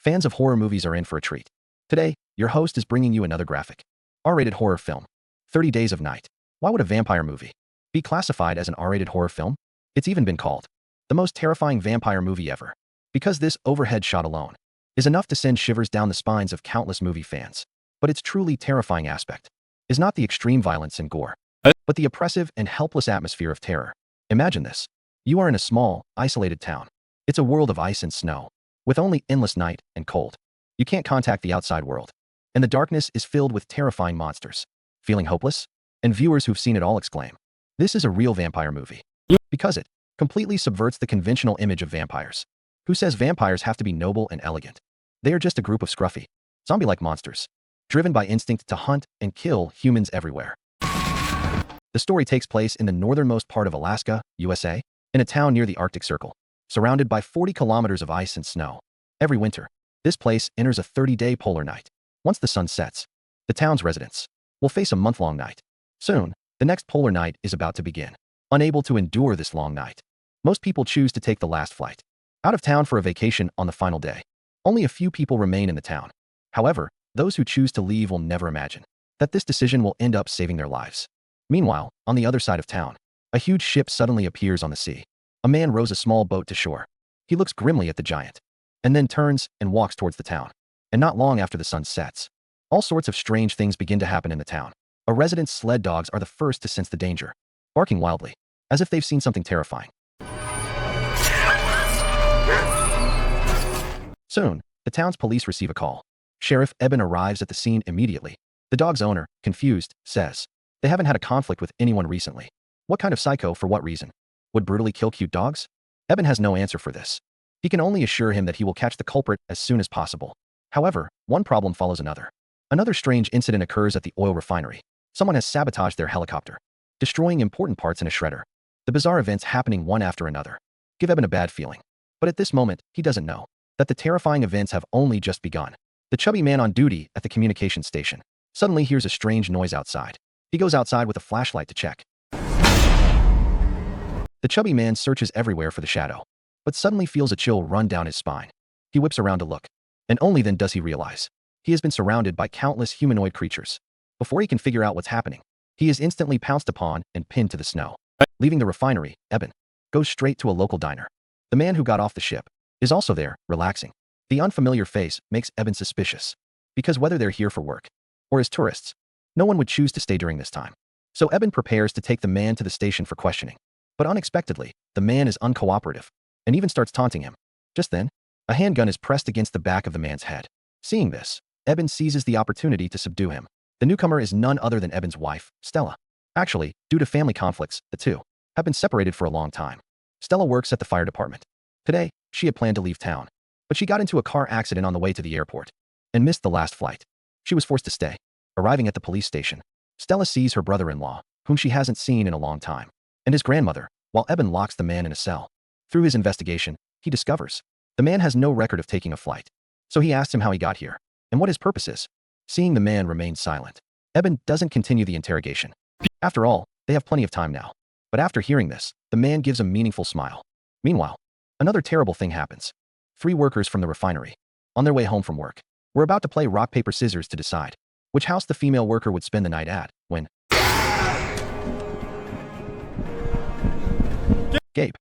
Fans of horror movies are in for a treat. Today, your host is bringing you another graphic, R-rated horror film, 30 Days of Night. Why would a vampire movie be classified as an R-rated horror film? It's even been called the most terrifying vampire movie ever, because this overhead shot alone is enough to send shivers down the spines of countless movie fans. But its truly terrifying aspect is not the extreme violence and gore, but the oppressive and helpless atmosphere of terror. Imagine this. You are in a small, isolated town. It's a world of ice and snow, with only endless night and cold. You can't contact the outside world, and the darkness is filled with terrifying monsters. Feeling hopeless? And viewers who've seen it all exclaim, this is a real vampire movie. Because it completely subverts the conventional image of vampires. Who says vampires have to be noble and elegant? They are just a group of scruffy, zombie-like monsters, driven by instinct to hunt and kill humans everywhere. The story takes place in the northernmost part of Alaska, USA, in a town near the Arctic Circle, surrounded by 40 kilometers of ice and snow. Every winter, this place enters a 30-day polar night. Once the sun sets, the town's residents will face a month-long night. Soon, the next polar night is about to begin. Unable to endure this long night, most people choose to take the last flight out of town for a vacation on the final day. Only a few people remain in the town. However, those who choose to leave will never imagine that this decision will end up saving their lives. Meanwhile, on the other side of town, a huge ship suddenly appears on the sea. A man rows a small boat to shore. He looks grimly at the giant, and then turns and walks towards the town. And not long after the sun sets, all sorts of strange things begin to happen in the town. A resident's sled dogs are the first to sense the danger, barking wildly, as if they've seen something terrifying. Soon, the town's police receive a call. Sheriff Eben arrives at the scene immediately. The dog's owner, confused, says, they haven't had a conflict with anyone recently. What kind of psycho for what reason would brutally kill cute dogs? Eben has no answer for this. He can only assure him that he will catch the culprit as soon as possible. However, one problem follows another. Another strange incident occurs at the oil refinery. Someone has sabotaged their helicopter, destroying important parts in a shredder. The bizarre events happening one after another give Eben a bad feeling. But at this moment, he doesn't know that the terrifying events have only just begun. The chubby man on duty at the communications station suddenly hears a strange noise outside. He goes outside with a flashlight to check. The chubby man searches everywhere for the shadow, but suddenly feels a chill run down his spine. He whips around to look, and only then does he realize he has been surrounded by countless humanoid creatures. Before he can figure out what's happening, he is instantly pounced upon and pinned to the snow. Leaving the refinery, Eben goes straight to a local diner. The man who got off the ship is also there, relaxing. The unfamiliar face makes Eben suspicious, because whether they're here for work or as tourists, no one would choose to stay during this time. So Eben prepares to take the man to the station for questioning. But unexpectedly, the man is uncooperative and even starts taunting him. Just then, a handgun is pressed against the back of the man's head. Seeing this, Eben seizes the opportunity to subdue him. The newcomer is none other than Eben's wife, Stella. Actually, due to family conflicts, the two have been separated for a long time. Stella works at the fire department. Today, she had planned to leave town, but she got into a car accident on the way to the airport and missed the last flight. She was forced to stay. Arriving at the police station, Stella sees her brother-in-law, whom she hasn't seen in a long time, and his grandmother, while Eben locks the man in a cell. Through his investigation, he discovers the man has no record of taking a flight. So he asks him how he got here and what his purpose is. Seeing the man remain silent, Eben doesn't continue the interrogation. After all, they have plenty of time now. But after hearing this, the man gives a meaningful smile. Meanwhile, another terrible thing happens. 3 workers from the refinery, on their way home from work, were about to play rock, paper, scissors to decide which house the female worker would spend the night at, when Gabe.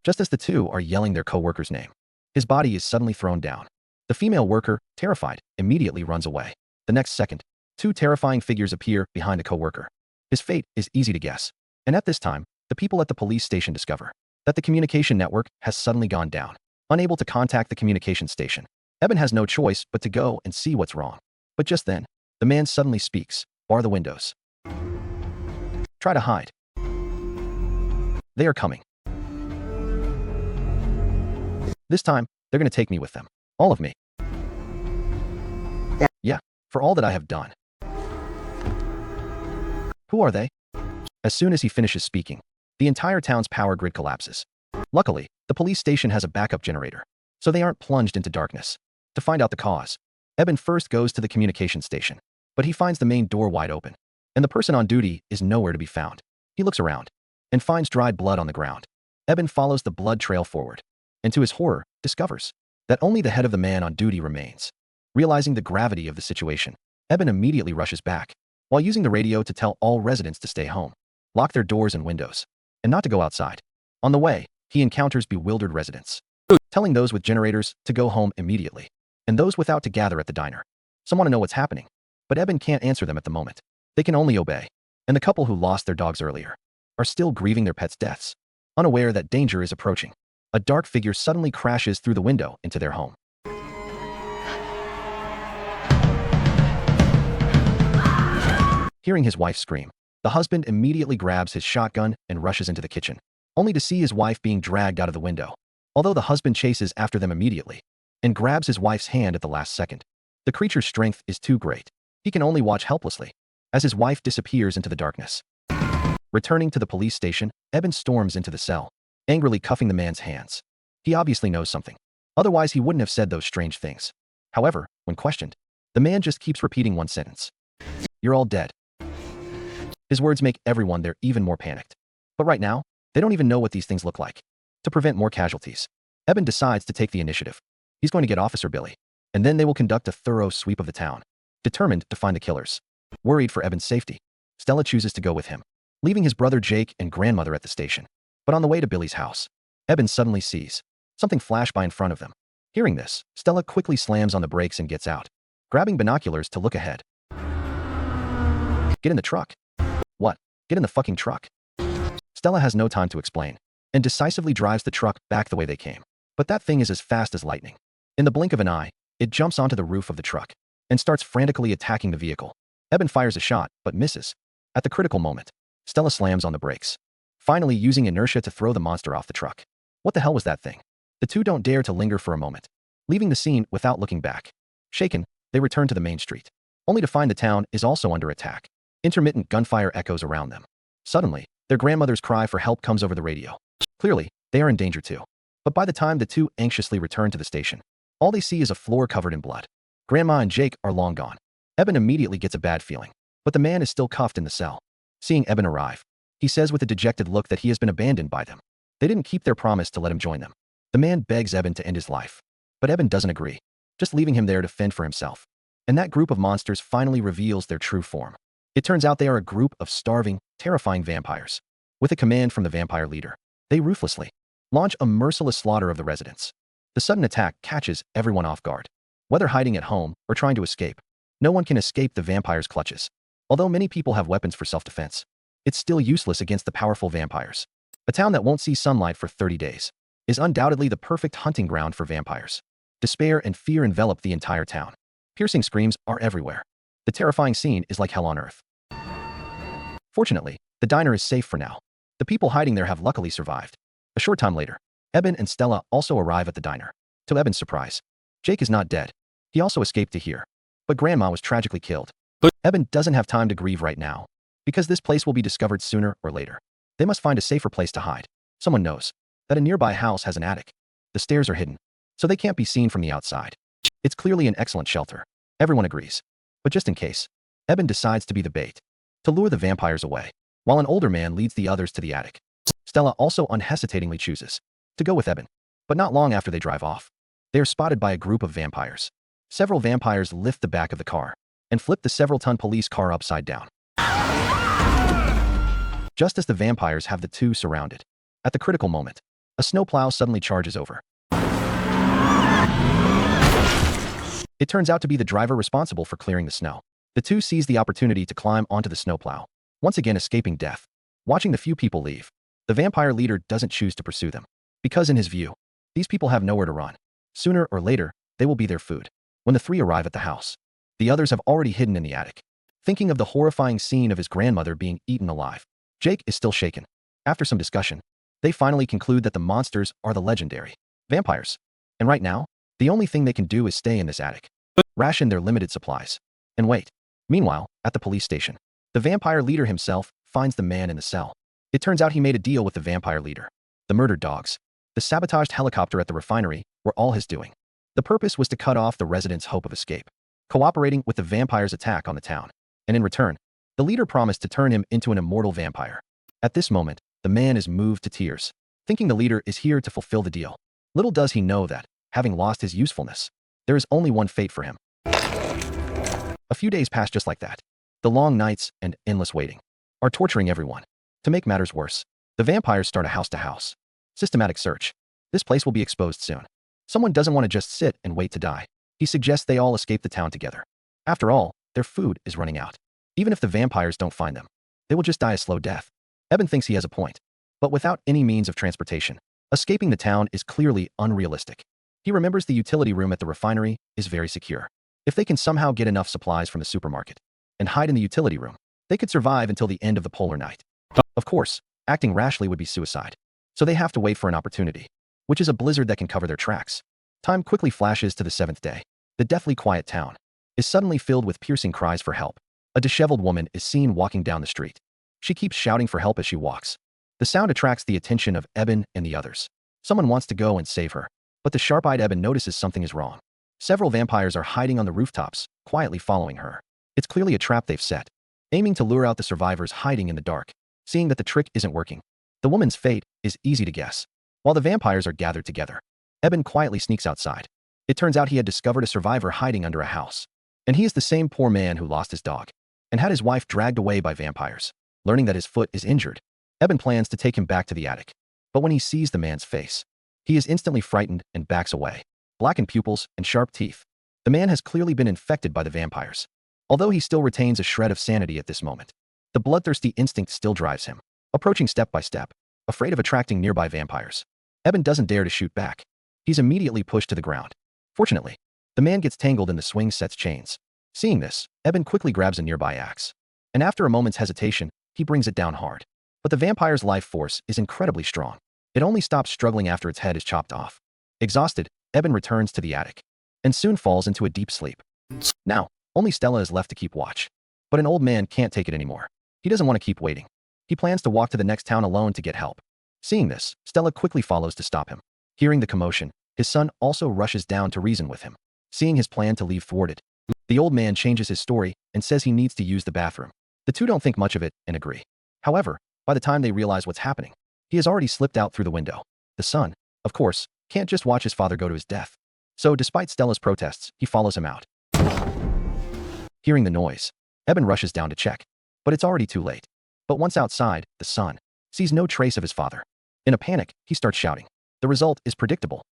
Just as the two are yelling their co-worker's name, his body is suddenly thrown down. The female worker, terrified, immediately runs away. The next second, 2 terrifying figures appear behind a co-worker. His fate is easy to guess. And at this time, the people at the police station discover that the communication network has suddenly gone down. Unable to contact the communication station, Eben has no choice but to go and see what's wrong. But just then, the man suddenly speaks. Bar the windows. Try to hide. They are coming. This time, they're going to take me with them. All of me. Yeah, for all that I have done. Who are they? As soon as he finishes speaking, the entire town's power grid collapses. Luckily, the police station has a backup generator, so they aren't plunged into darkness. To find out the cause, Eben first goes to the communication station, but he finds the main door wide open, and the person on duty is nowhere to be found. He looks around and finds dried blood on the ground. Eben follows the blood trail forward, and to his horror, discovers that only the head of the man on duty remains. Realizing the gravity of the situation, Eben immediately rushes back, while using the radio to tell all residents to stay home, lock their doors and windows, and not to go outside. On the way, he encounters bewildered residents, telling those with generators to go home immediately, and those without to gather at the diner. Some want to know what's happening, but Eben can't answer them at the moment. They can only obey, and the couple who lost their dogs earlier are still grieving their pets' deaths, unaware that danger is approaching. A dark figure suddenly crashes through the window into their home. Hearing his wife scream, the husband immediately grabs his shotgun and rushes into the kitchen, only to see his wife being dragged out of the window. Although the husband chases after them immediately and grabs his wife's hand at the last second, the creature's strength is too great. He can only watch helplessly as his wife disappears into the darkness. Returning to the police station, Eben storms into the cell, angrily cuffing the man's hands. He obviously knows something. Otherwise, he wouldn't have said those strange things. However, when questioned, the man just keeps repeating one sentence. "You're all dead." His words make everyone there even more panicked. But right now, they don't even know what these things look like. To prevent more casualties, Eben decides to take the initiative. He's going to get Officer Billy, and then they will conduct a thorough sweep of the town, determined to find the killers. Worried for Eben's safety, Stella chooses to go with him, leaving his brother Jake and grandmother at the station. But on the way to Billy's house, Eben suddenly sees something flash by in front of them. Hearing this, Stella quickly slams on the brakes and gets out, grabbing binoculars to look ahead. "Get in the truck." "What? Get in the fucking truck." Stella has no time to explain and decisively drives the truck back the way they came. But that thing is as fast as lightning. In the blink of an eye, it jumps onto the roof of the truck and starts frantically attacking the vehicle. Eben fires a shot, but misses. At the critical moment, Stella slams on the brakes, finally using inertia to throw the monster off the truck. What the hell was that thing? The two don't dare to linger for a moment, leaving the scene without looking back. Shaken, they return to the main street, only to find the town is also under attack. Intermittent gunfire echoes around them. Suddenly, their grandmother's cry for help comes over the radio. Clearly, they are in danger too. But by the time the two anxiously return to the station, all they see is a floor covered in blood. Grandma and Jake are long gone. Eben immediately gets a bad feeling, but the man is still cuffed in the cell. Seeing Eben arrive, he says with a dejected look that he has been abandoned by them. They didn't keep their promise to let him join them. The man begs Eben to end his life, but Eben doesn't agree, just leaving him there to fend for himself. And that group of monsters finally reveals their true form. It turns out they are a group of starving, terrifying vampires. With a command from the vampire leader, they ruthlessly launch a merciless slaughter of the residents. The sudden attack catches everyone off guard. Whether hiding at home or trying to escape, no one can escape the vampire's clutches. Although many people have weapons for self-defense, it's still useless against the powerful vampires. A town that won't see sunlight for 30 days is undoubtedly the perfect hunting ground for vampires. Despair and fear envelop the entire town. Piercing screams are everywhere. The terrifying scene is like hell on earth. Fortunately, the diner is safe for now. The people hiding there have luckily survived. A short time later, Eben and Stella also arrive at the diner. To Eben's surprise, Jake is not dead. He also escaped to here. But Grandma was tragically killed. Eben doesn't have time to grieve right now, because this place will be discovered sooner or later. They must find a safer place to hide. Someone knows that a nearby house has an attic. The stairs are hidden, so they can't be seen from the outside. It's clearly an excellent shelter. Everyone agrees. But just in case, Eben decides to be the bait, to lure the vampires away, while an older man leads the others to the attic. Stella also unhesitatingly chooses to go with Eben. But not long after they drive off, they are spotted by a group of vampires. Several vampires lift the back of the car and flip the several-ton police car upside down. Just as the vampires have the two surrounded, at the critical moment, a snowplow suddenly charges over. It turns out to be the driver responsible for clearing the snow. The two seize the opportunity to climb onto the snowplow, once again escaping death. Watching the few people leave, the vampire leader doesn't choose to pursue them, because in his view, these people have nowhere to run. Sooner or later, they will be their food. When the three arrive at the house, the others have already hidden in the attic. Thinking of the horrifying scene of his grandmother being eaten alive, Jake is still shaken. After some discussion, they finally conclude that the monsters are the legendary vampires. And right now, the only thing they can do is stay in this attic, ration their limited supplies, and wait. Meanwhile, at the police station, the vampire leader himself finds the man in the cell. It turns out he made a deal with the vampire leader. The murdered dogs, the sabotaged helicopter at the refinery were all his doing. The purpose was to cut off the residents' hope of escape, cooperating with the vampire's attack on the town. And in return, the leader promised to turn him into an immortal vampire. At this moment, the man is moved to tears, thinking the leader is here to fulfill the deal. Little does he know that, having lost his usefulness. There is only one fate for him. A few days pass just like that. The long nights and endless waiting are torturing everyone. To make matters worse, the vampires start a house-to-house systematic search. This place will be exposed soon. Someone doesn't want to just sit and wait to die. He suggests they all escape the town together. After all, their food is running out. Even if the vampires don't find them, they will just die a slow death. Eben thinks he has a point. But without any means of transportation, escaping the town is clearly unrealistic. He remembers the utility room at the refinery is very secure. If they can somehow get enough supplies from the supermarket and hide in the utility room, they could survive until the end of the polar night. Of course, acting rashly would be suicide. So they have to wait for an opportunity, which is a blizzard that can cover their tracks. Time quickly flashes to the 7th day. The deathly quiet town is suddenly filled with piercing cries for help. A disheveled woman is seen walking down the street. She keeps shouting for help as she walks. The sound attracts the attention of Eben and the others. Someone wants to go and save her, but the sharp-eyed Eben notices something is wrong. Several vampires are hiding on the rooftops, quietly following her. It's clearly a trap they've set, aiming to lure out the survivors hiding in the dark. Seeing that the trick isn't working, the woman's fate is easy to guess. While the vampires are gathered together, Eben quietly sneaks outside. It turns out he had discovered a survivor hiding under a house. And he is the same poor man who lost his dog and had his wife dragged away by vampires. Learning that his foot is injured, Eben plans to take him back to the attic. But when he sees the man's face, he is instantly frightened and backs away. Blackened pupils and sharp teeth. The man has clearly been infected by the vampires. Although he still retains a shred of sanity at this moment, the bloodthirsty instinct still drives him, approaching step by step, afraid of attracting nearby vampires. Eben doesn't dare to shoot back. He's immediately pushed to the ground. Fortunately, the man gets tangled in the swing set's chains. Seeing this, Eben quickly grabs a nearby axe. And after a moment's hesitation, he brings it down hard. But the vampire's life force is incredibly strong. It only stops struggling after its head is chopped off. Exhausted, Eben returns to the attic and soon falls into a deep sleep. Now, only Stella is left to keep watch. But an old man can't take it anymore. He doesn't want to keep waiting. He plans to walk to the next town alone to get help. Seeing this, Stella quickly follows to stop him. Hearing the commotion, his son also rushes down to reason with him. Seeing his plan to leave thwarted, the old man changes his story and says he needs to use the bathroom. The two don't think much of it and agree. However, by the time they realize what's happening, he has already slipped out through the window. The son, of course, can't just watch his father go to his death. So despite Stella's protests, he follows him out. Hearing the noise, Eben rushes down to check. But it's already too late. But once outside, the son sees no trace of his father. In a panic, he starts shouting. The result is predictable.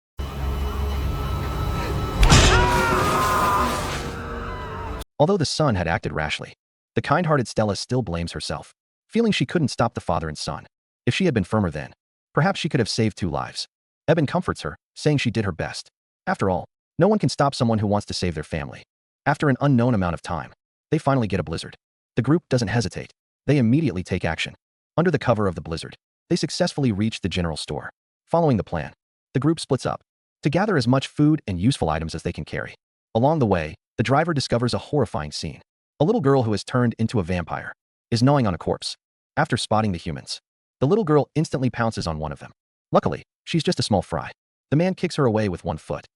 Although the son had acted rashly, the kind-hearted Stella still blames herself, feeling she couldn't stop the father and son. If she had been firmer then, perhaps she could have saved 2 lives. Eben comforts her, saying she did her best. After all, no one can stop someone who wants to save their family. After an unknown amount of time, they finally get a blizzard. The group doesn't hesitate. They immediately take action. Under the cover of the blizzard, they successfully reach the general store. Following the plan, the group splits up to gather as much food and useful items as they can carry. Along the way, the driver discovers a horrifying scene. A little girl who has turned into a vampire is gnawing on a corpse. After spotting the humans, the little girl instantly pounces on one of them. Luckily, she's just a small fry. The man kicks her away with one foot.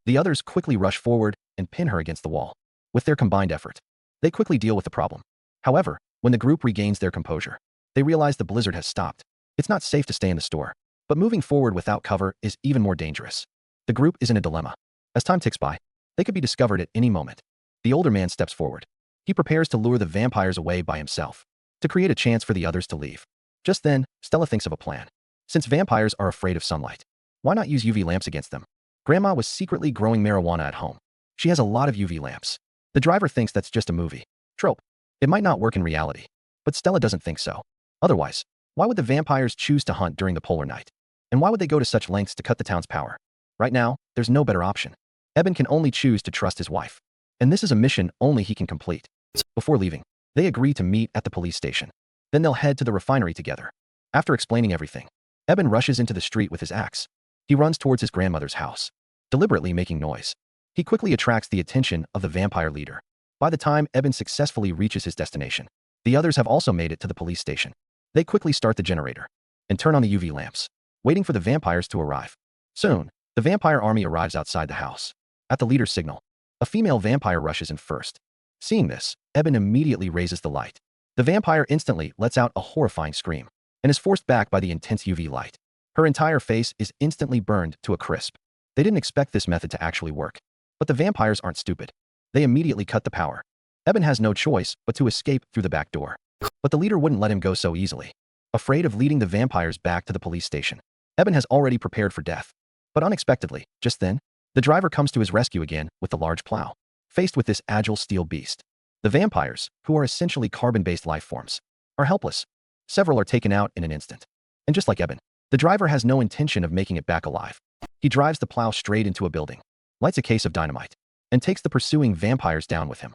The others quickly rush forward and pin her against the wall. With their combined effort, they quickly deal with the problem. However, when the group regains their composure, they realize the blizzard has stopped. It's not safe to stay in the store, but moving forward without cover is even more dangerous. The group is in a dilemma. As time ticks by, they could be discovered at any moment. The older man steps forward. He prepares to lure the vampires away by himself, to create a chance for the others to leave. Just then, Stella thinks of a plan. Since vampires are afraid of sunlight, why not use UV lamps against them? Grandma was secretly growing marijuana at home. She has a lot of UV lamps. The driver thinks that's just a movie trope. It might not work in reality, but Stella doesn't think so. Otherwise, why would the vampires choose to hunt during the polar night? And why would they go to such lengths to cut the town's power? Right now, there's no better option. Eben can only choose to trust his wife. And this is a mission only he can complete. Before leaving, they agree to meet at the police station. Then they'll head to the refinery together. After explaining everything, Eben rushes into the street with his axe. He runs towards his grandmother's house, deliberately making noise. He quickly attracts the attention of the vampire leader. By the time Eben successfully reaches his destination, the others have also made it to the police station. They quickly start the generator and turn on the UV lamps, waiting for the vampires to arrive. Soon, the vampire army arrives outside the house. At the leader's signal, a female vampire rushes in first. Seeing this, Eben immediately raises the light. The vampire instantly lets out a horrifying scream and is forced back by the intense UV light. Her entire face is instantly burned to a crisp. They didn't expect this method to actually work. But the vampires aren't stupid. They immediately cut the power. Eben has no choice but to escape through the back door. But the leader wouldn't let him go so easily. Afraid of leading the vampires back to the police station, Eben has already prepared for death. But unexpectedly, just then, the driver comes to his rescue again with the large plow. Faced with this agile steel beast, the vampires, who are essentially carbon-based life forms, are helpless. Several are taken out in an instant. And just like Eben, the driver has no intention of making it back alive. He drives the plow straight into a building, lights a case of dynamite, and takes the pursuing vampires down with him.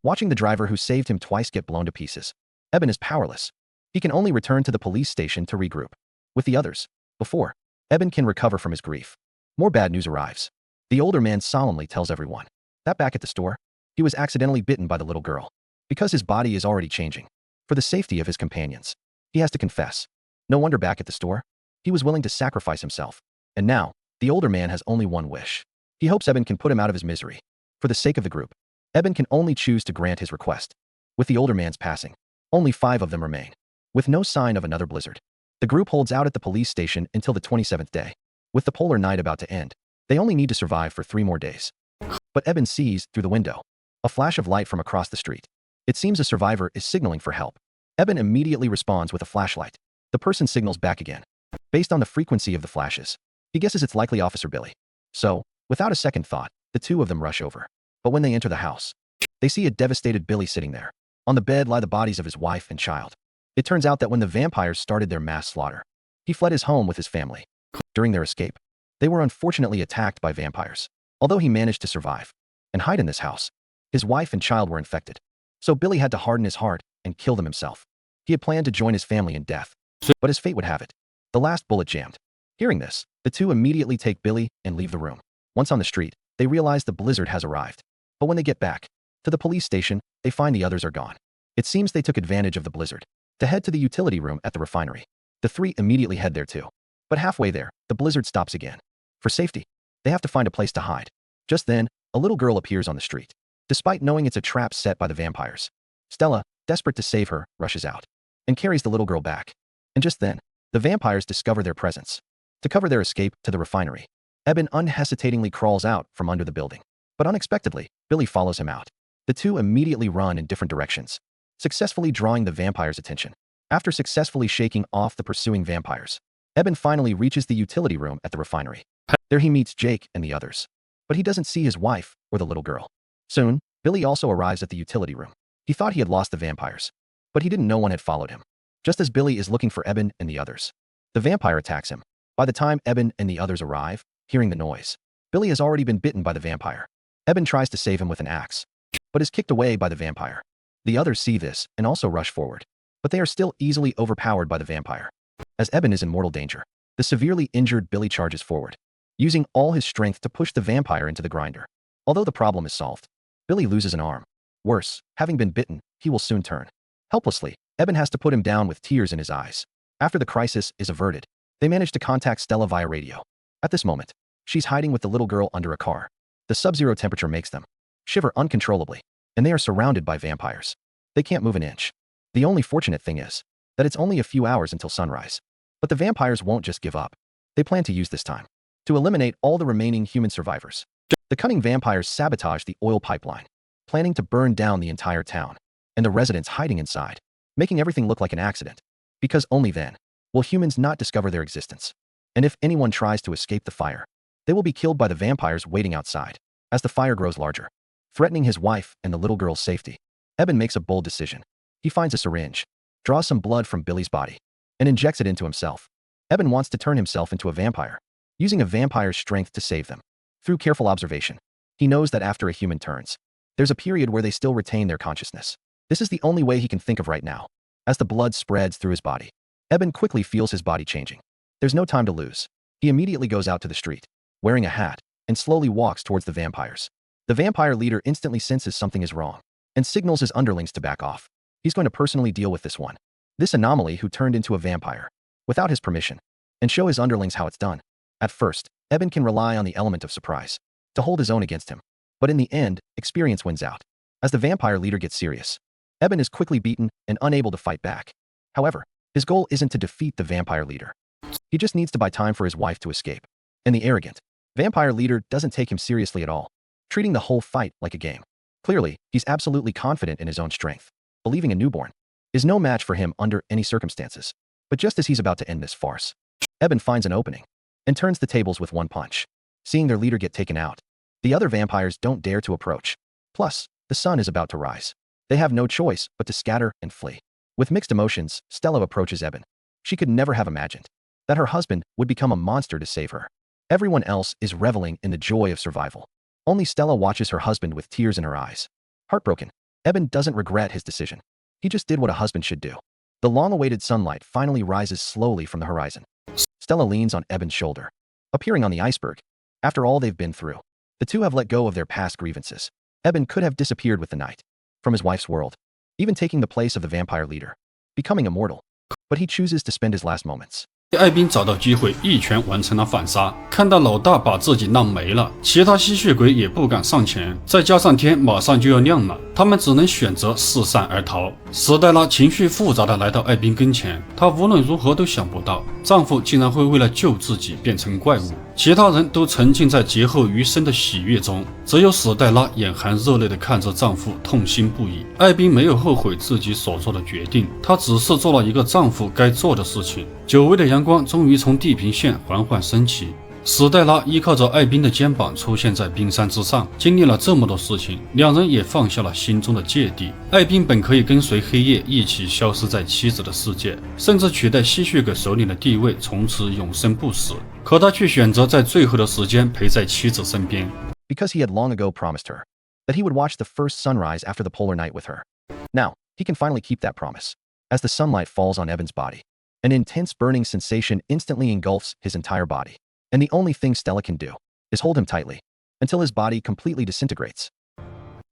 Watching the driver who saved him twice get blown to pieces, Eben is powerless. He can only return to the police station to regroup with the others. Before Eben can recover from his grief, more bad news arrives. The older man solemnly tells everyone that back at the store, he was accidentally bitten by the little girl. Because his body is already changing, for the safety of his companions, he has to confess. No wonder back at the store, he was willing to sacrifice himself. And now, the older man has only one wish. He hopes Eben can put him out of his misery. For the sake of the group, Eben can only choose to grant his request. With the older man's passing, only 5 of them remain. With no sign of another blizzard, the group holds out at the police station until the 27th day. With the polar night about to end, they only need to survive for 3 more days. But Eben sees, through the window, a flash of light from across the street. It seems a survivor is signaling for help. Eben immediately responds with a flashlight. The person signals back again. Based on the frequency of the flashes, he guesses it's likely Officer Billy. So, without a second thought, the 2 of them rush over. But when they enter the house, they see a devastated Billy sitting there. On the bed lie the bodies of his wife and child. It turns out that when the vampires started their mass slaughter, he fled his home with his family. During their escape, they were unfortunately attacked by vampires. Although he managed to survive and hide in this house, his wife and child were infected. So Billy had to harden his heart and kill them himself. He had planned to join his family in death, but as fate would have it, the last bullet jammed. Hearing this, the 2 immediately take Billy and leave the room. Once on the street, they realize the blizzard has arrived. But when they get back to the police station, they find the others are gone. It seems they took advantage of the blizzard to head to the utility room at the refinery. The 3 immediately head there too. But halfway there, the blizzard stops again. For safety, they have to find a place to hide. Just then, a little girl appears on the street. Despite knowing it's a trap set by the vampires, Stella, desperate to save her, rushes out and carries the little girl back. And just then, the vampires discover their presence. To cover their escape to the refinery, Eben unhesitatingly crawls out from under the building. But unexpectedly, Billy follows him out. The 2 immediately run in different directions, successfully drawing the vampires' attention. After successfully shaking off the pursuing vampires, Eben finally reaches the utility room at the refinery. There he meets Jake and the others. But he doesn't see his wife or the little girl. Soon, Billy also arrives at the utility room. He thought he had lost the vampires, but he didn't know one had followed him. Just as Billy is looking for Eben and the others, the vampire attacks him. By the time Eben and the others arrive, hearing the noise, Billy has already been bitten by the vampire. Eben tries to save him with an axe, but is kicked away by the vampire. The others see this and also rush forward, but they are still easily overpowered by the vampire. As Eben is in mortal danger, the severely injured Billy charges forward, using all his strength to push the vampire into the grinder. Although the problem is solved, Billy loses an arm. Worse, having been bitten, he will soon turn. Helplessly, Eben has to put him down with tears in his eyes. After the crisis is averted, they manage to contact Stella via radio. At this moment, she's hiding with the little girl under a car. The sub-zero temperature makes them shiver uncontrollably, and they are surrounded by vampires. They can't move an inch. The only fortunate thing is that it's only a few hours until sunrise. But the vampires won't just give up. They plan to use this time to eliminate all the remaining human survivors. The cunning vampires sabotage the oil pipeline, planning to burn down the entire town, and the residents hiding inside, making everything look like an accident. Because only then will humans not discover their existence. And if anyone tries to escape the fire, they will be killed by the vampires waiting outside. As the fire grows larger, threatening his wife and the little girl's safety, Eben makes a bold decision. He finds a syringe, draws some blood from Billy's body, and injects it into himself. Eben wants to turn himself into a vampire, using a vampire's strength to save them. Through careful observation, he knows that after a human turns, there's a period where they still retain their consciousness. This is the only way he can think of right now. As the blood spreads through his body, Eben quickly feels his body changing. There's no time to lose. He immediately goes out to the street, wearing a hat, and slowly walks towards the vampires. The vampire leader instantly senses something is wrong, and signals his underlings to back off. He's going to personally deal with this one, this anomaly who turned into a vampire, without his permission, and show his underlings how it's done. At first, Eben can rely on the element of surprise to hold his own against him. But in the end, experience wins out. As the vampire leader gets serious, Eben is quickly beaten and unable to fight back. However, his goal isn't to defeat the vampire leader. He just needs to buy time for his wife to escape. And the arrogant vampire leader doesn't take him seriously at all, treating the whole fight like a game. Clearly, he's absolutely confident in his own strength, believing a newborn is no match for him under any circumstances. But just as he's about to end this farce, Eben finds an opening and turns the tables with one punch. Seeing their leader get taken out, the other vampires don't dare to approach. Plus, the sun is about to rise. They have no choice but to scatter and flee. With mixed emotions, Stella approaches Eben. She could never have imagined that her husband would become a monster to save her. Everyone else is reveling in the joy of survival. Only Stella watches her husband with tears in her eyes. Heartbroken, Eben doesn't regret his decision. He just did what a husband should do. The long-awaited sunlight finally rises slowly from the horizon. Stella leans on Eben's shoulder, appearing on the iceberg. After all they've been through, the two have let go of their past grievances. Eben could have disappeared with the night from his wife's world, even taking the place of the vampire leader, becoming immortal. But he chooses to spend his last moments. 艾宾找到机会，一拳完成了反杀。看到老大把自己浪没了，其他吸血鬼也不敢上前。再加上天马上就要亮了，他们只能选择四散而逃。史黛拉情绪复杂的来到艾宾跟前，她无论如何都想不到，丈夫竟然会为了救自己变成怪物。其他人都沉浸在劫后余生的喜悦中，只有史黛拉眼含热泪地看着丈夫痛心不已。艾宾没有后悔自己所做的决定，她只是做了一个丈夫该做的事情。久违的阳光终于从地平线缓缓升起，史黛拉依靠着艾宾的肩膀出现在冰山之上。经历了这么多事情，两人也放下了心中的芥蒂。艾宾本可以跟随黑夜一起消失在妻子的世界，甚至取代吸血鬼首领的地位，从此永生不死。可他却选择在最后的时间陪在妻子身边。Because he had long ago promised her that he would watch the first sunrise after the polar night with her. Now, he can finally keep that promise. As the sunlight falls on Eben's body, an intense burning sensation instantly engulfs his entire body. And the only thing Stella can do is hold him tightly until his body completely disintegrates.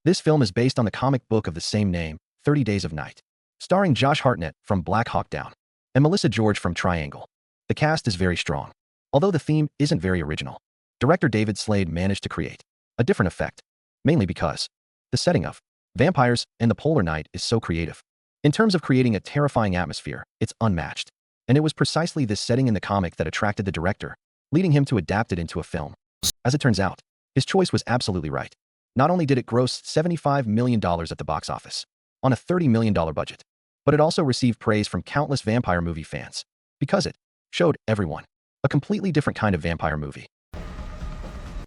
This film is based on the comic book of the same name, 30 Days of Night, starring Josh Hartnett from Black Hawk Down and Melissa George from Triangle. The cast is very strong, although the theme isn't very original. Director David Slade managed to create a different effect, mainly because the setting of vampires and the polar night is so creative. In terms of creating a terrifying atmosphere, it's unmatched. And it was precisely this setting in the comic that attracted the director, leading him to adapt it into a film. As it turns out, his choice was absolutely right. Not only did it gross $75 million at the box office, on a $30 million budget, but it also received praise from countless vampire movie fans, because it showed everyone a completely different kind of vampire movie.